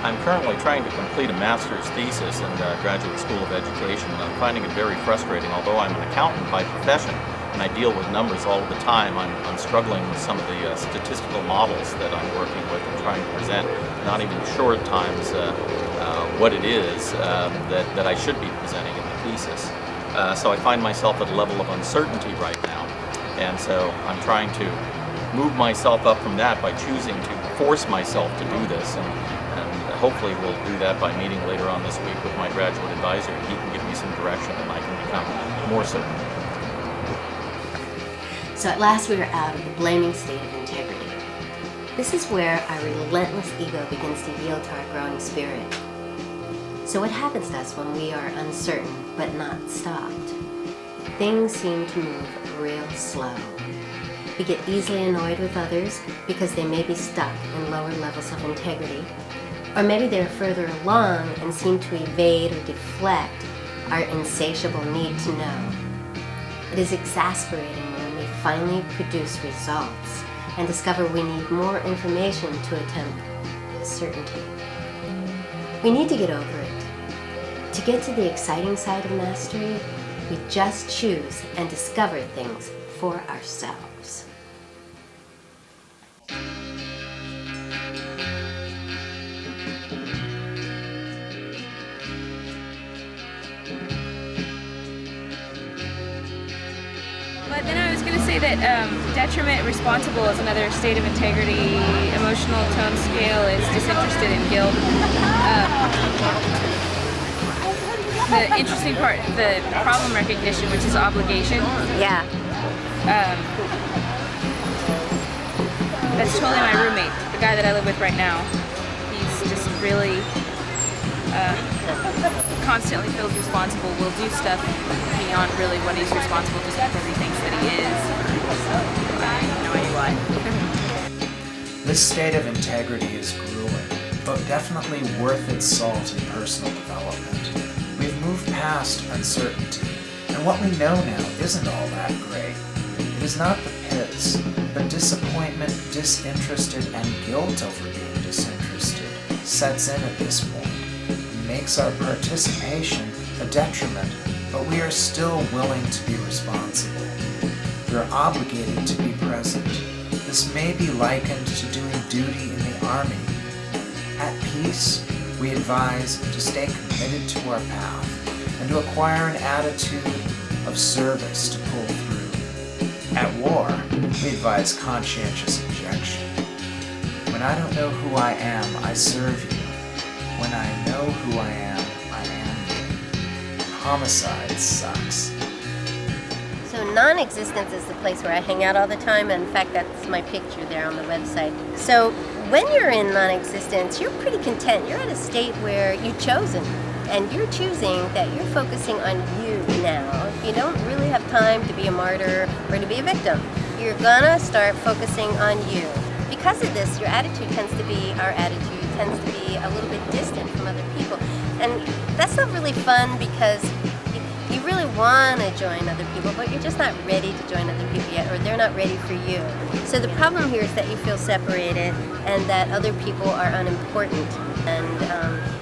I'm currently trying to complete a master's thesis in Graduate School of Education, and I'm finding it very frustrating. Although I'm an accountant by profession and I deal with numbers all the time, I'm struggling with some of the statistical models that I'm working with and trying to present, not even sure at times what it is that I should be presenting in the thesis. So I find myself at a level of uncertainty right now, and so I'm trying to move myself up from that by choosing to force myself to do this, and hopefully we'll do that by meeting later on this week with my graduate advisor. He can give me some direction and I can become more certain. So at last we are out of the blaming state of integrity. This is where our relentless ego begins to yield to our growing spirit. So what happens to us when we are uncertain but not stopped? Things seem to move real slow. We get easily annoyed with others because they may be stuck in lower levels of integrity, or maybe they're further along and seem to evade or deflect our insatiable need to know. It is exasperating when we finally produce results and discover we need more information to attempt certainty. We need to get over it. To get to the exciting side of mastery, we just choose and discover things for ourselves. But then I was going to say that detriment, responsible is another state of integrity. Emotional tone scale is disinterested in guilt. The interesting part, the problem recognition, which is obligation. Yeah. That's totally my roommate, the guy that I live with right now. He's just really constantly feels responsible, will do stuff beyond really what he's responsible just because he thinks that he is. I have no idea why. This state of integrity is grueling, but definitely worth its salt in personal development. We've moved past uncertainty, and what we know now isn't all that great. It is not the pits, but disappointment, disinterested, and guilt over being disinterested sets in at this point. Makes our participation a detriment, but we are still willing to be responsible. We are obligated to be present. This may be likened to doing duty in the army. At peace, we advise to stay committed to our path and to acquire an attitude of service to pull through. At war, we advise conscientious objection. When I don't know who I am, I serve you. When I know who I am you. Homicide sucks. So non-existence is the place where I hang out all the time, and in fact that's my picture there on the website. So when you're in non-existence, you're pretty content. You're at a state where you've chosen, and you're choosing that you're focusing on you now. You don't really have time to be a martyr or to be a victim. You're gonna start focusing on you. Because of this, our attitude tends to be a little bit distant from other people. And that's not really fun because you really want to join other people, but you're just not ready to join other people yet, or they're not ready for you. So the problem here is that you feel separated and that other people are unimportant. And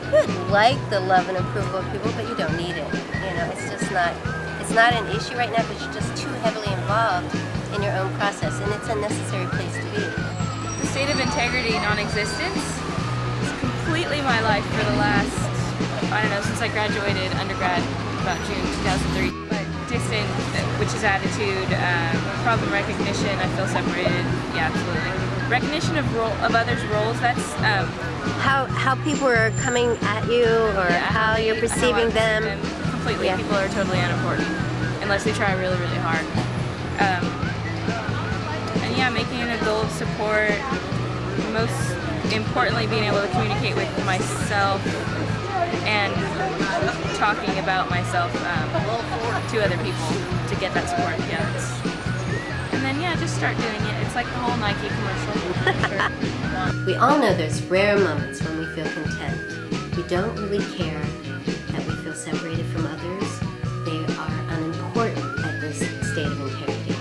you would like the love and approval of people, but you don't need it. You know, it's not an issue right now because you're just too heavily involved in your own process, and it's a necessary place to be. The state of integrity, non-existence, is completely my life for the last, I don't know, since I graduated undergrad about June 2003. But distant, which is attitude, problem recognition, I feel separated, yeah, absolutely. Recognition of others' roles, that's... how people are coming at you, or how you're perceiving them. Completely, yeah. People are totally unimportant, unless they try really, really hard. And yeah, making it a goal of support, most importantly being able to communicate with myself and talking about myself to other people to get that support. Yeah, and then yeah, just start doing it. It's like the whole Nike commercial. We all know there's rare moments when we feel content. We don't really care that we feel separated from others. They are unimportant at this state of integrity.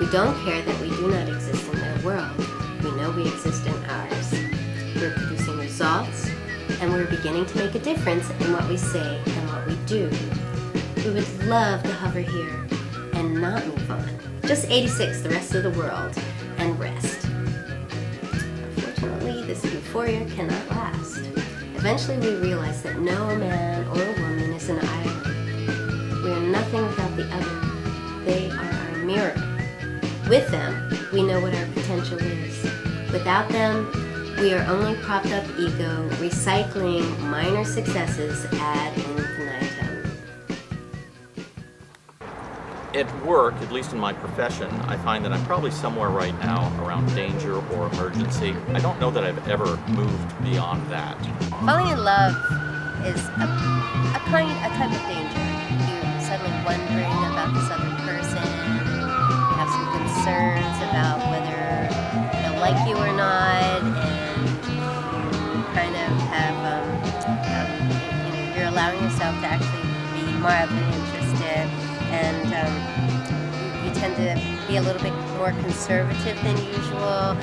We don't care that we do not exist in their world. We know we exist in ours. We're producing results, and we're beginning to make a difference in what we say and what we do. We would love to hover here and not move on. Just 86 the rest of the world and rest. Unfortunately, this euphoria cannot last. Eventually we realize that no man or woman is an island. We are nothing without the other. They are our mirror. With them, we know what our potential is. Without them, we are only propped up ego, recycling minor successes ad infinitum. At work, at least in my profession, I find that I'm probably somewhere right now around danger or emergency. I don't know that I've ever moved beyond that. Falling in love is a type of danger. You're suddenly wondering about this other person. You have some concerns about whether they'll like you or not, and you kind of have, you're allowing yourself to actually be mildly interested, and you tend to be a little bit more conservative than usual.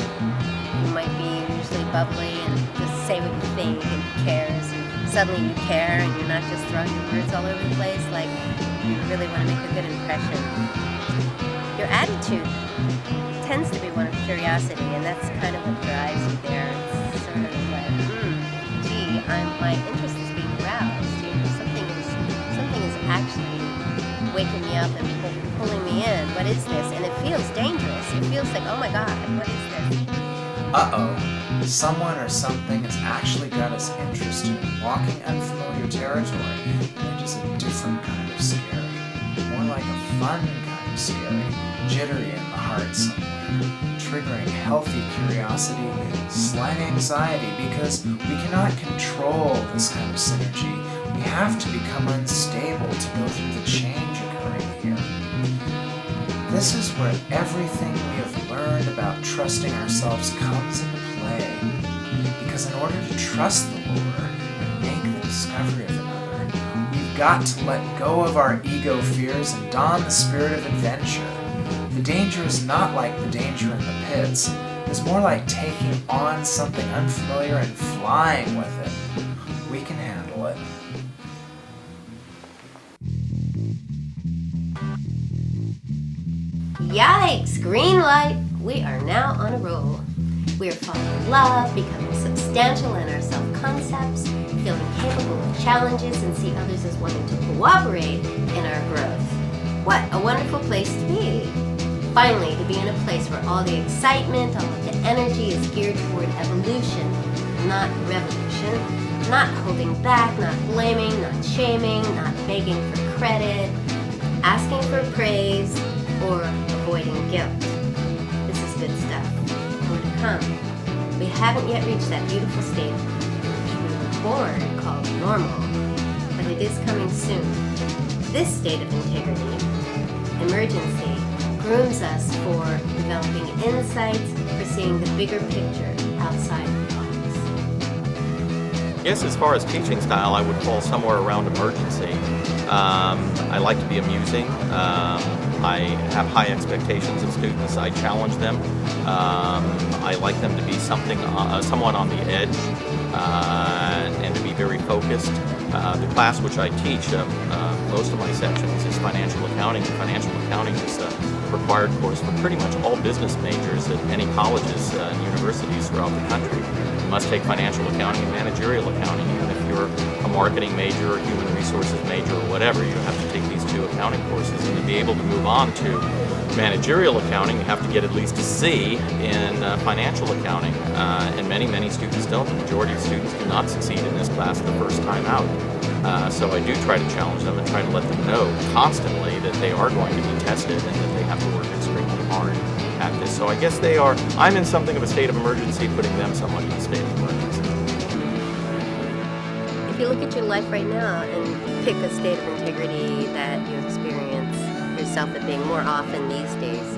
You might be usually bubbly and just say what you think and who cares, and suddenly you care and you're not just throwing your words all over the place, like you really want to make a good impression. Your attitude tends to be one of curiosity, and that's kind of what drives you there. It's sort of like, gee, my interest is being aroused. You know, something is actually waking me up and pulling me in. What is this? And it feels dangerous. It feels like, oh my God, what is this? Uh-oh, someone or something has actually got us interested in walking unfamiliar territory, and it is a different kind of scary, more like a fun kind of scary, jittery in the heart somewhere, triggering healthy curiosity, slight anxiety, because we cannot control this kind of synergy. We have to become unstable to go through the change occurring here. This is where everything we have learned about trusting ourselves comes into play. Because in order to trust the lure and make the discovery of another, we've got to let go of our ego fears and don the spirit of adventure. The danger is not like the danger in the pits. It's more like taking on something unfamiliar and flying with it. We can handle it. Yikes! Green light! We are now on a roll. We are falling in love, becoming substantial in our self-concepts, feeling capable of challenges, and see others as wanting to cooperate in our growth. What a wonderful place to be! Finally, to be in a place where all the excitement, all of the energy is geared toward evolution, not revolution, not holding back, not blaming, not shaming, not begging for credit, asking for praise, or avoiding guilt. This is good stuff. More to come. We haven't yet reached that beautiful state which we were born called normal, but it is coming soon. This state of integrity, emergency, grooms us for developing insights, for seeing the bigger picture outside the box. Yes, as far as teaching style, I would fall somewhere around emergency. I like to be amusing. I have high expectations of students. I challenge them. I like them to be somewhat on the edge and to be very focused. The class which I teach, most of my sections, is financial accounting. Financial accounting is a required course for pretty much all business majors at any colleges and universities throughout the country. You must take financial accounting and managerial accounting. Even if you're a marketing major or human resources major or whatever, you have to take these two accounting courses. And to be able to move on to managerial accounting, you have to get at least a C in financial accounting. And many students don't. The majority of students do not succeed in this class the first time out. So I do try to challenge them and try to let them know constantly that they are going to be tested and that they have to work extremely hard at this. So I guess I'm in something of a state of emergency, putting them somewhat in a state of emergency. If you look at your life right now and pick a state of integrity that you experience yourself at being more often these days,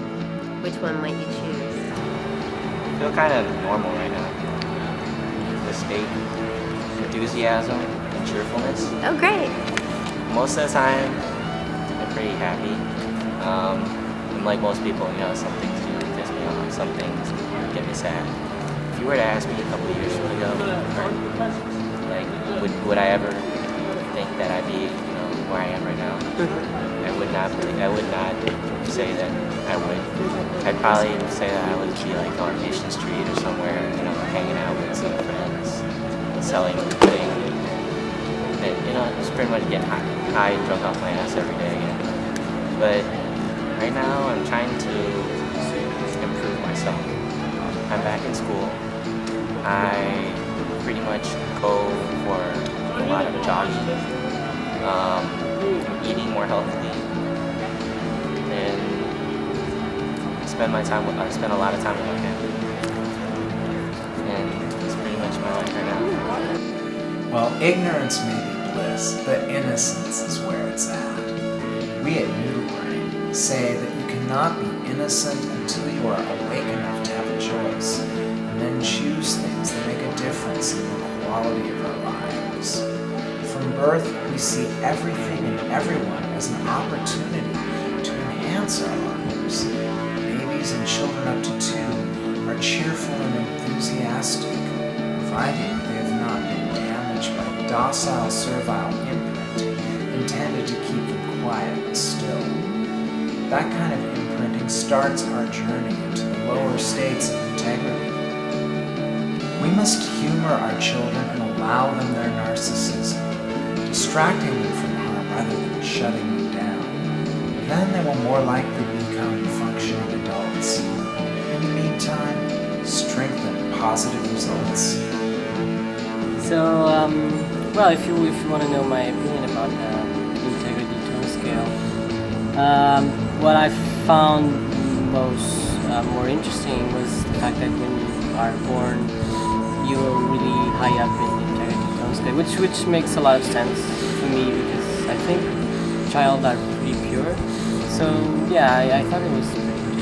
which one might you choose? I feel kind of normal right now. The state, enthusiasm, and cheerfulness. Oh, great. Most of the time, I'm pretty happy. And like most people, some things do piss me off, some things get me sad. If you were to ask me a couple of years ago, or like, would I ever think that I'd be, where I am right now? I would not say that I would. I'd probably say that I would be like on Nation Street or somewhere, hanging out with some friends, selling pudding, and, just pretty much getting high and drunk off my ass every day. But right now, I'm trying to improve myself. I'm back in school. I pretty much go for a lot of jogging, eating more healthily, and I spend a lot of time with my family. And that's pretty much my life right now. Well, ignorance may be bliss, but innocence is where it's at. We at Noodle say that you cannot be innocent until you are awake enough to have a choice, and then choose things that make a difference in the quality of our lives. From birth, we see everything and everyone as an opportunity to enhance our lives. Babies and children up to 2 are cheerful and enthusiastic, providing they have not been damaged by docile servile imprinting intended to keep them quiet and still. That kind of imprinting starts our journey into the lower states of integrity. We must humor our children and allow them their narcissism, distracting them from harm rather than shutting them down. Then they will more likely become functioning adults. In the meantime, strengthen positive results. So, well, if you want to know my opinion about the integrity tone scale, what I found more interesting was the fact that when you are born, you are really high up in the integrity tone scale, which makes a lot of sense for me because I think child are pretty pure. So yeah, I thought it was pretty